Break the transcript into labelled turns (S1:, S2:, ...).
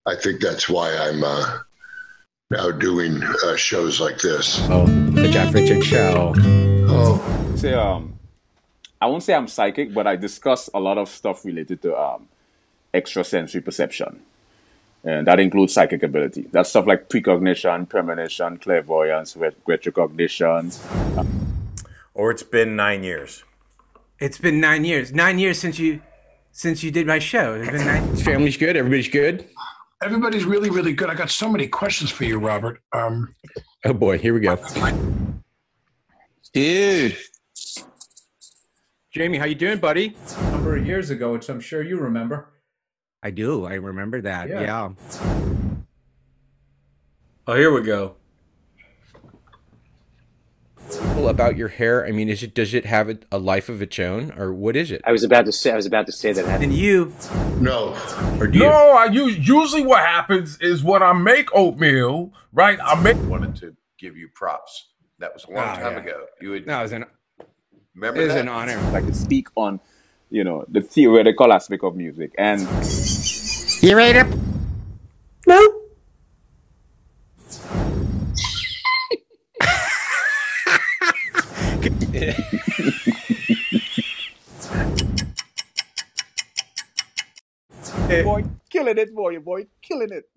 S1: I think that's why I'm now doing shows like this.
S2: Oh, the Jeff Richard Show.
S1: Oh.
S3: Say, I won't say I'm psychic, but I discuss a lot of stuff related to extrasensory perception. And that includes psychic ability. That's stuff like precognition, premonition, clairvoyance, retrocognition.
S4: Or it's been 9 years.
S5: It's been 9 years. 9 years since you did my show. It's been 9 years.
S2: Family's good? Everybody's good?
S6: Everybody's really, really good. I got so many questions for you, Robert.
S2: Oh boy, here we go.
S7: Dude.
S2: Jamie, how you doing, buddy?
S8: A number of years ago, which I'm sure you remember.
S5: I do. I remember that. Yeah.
S4: Oh, here we go.
S2: About your hair, I mean, does it have a life of its own, or what is it?
S7: I was about to say that.
S5: And you?
S1: No.
S2: Or do you?
S9: No, usually what happens is when I make oatmeal, right?
S10: Wanted to give you props. That was a long time ago. You would remember
S2: it was
S10: that?
S2: an honor.
S3: Like to speak on, the theoretical aspect of music. And
S5: You ready to?
S3: no. Boy, killing it, boy, killing it.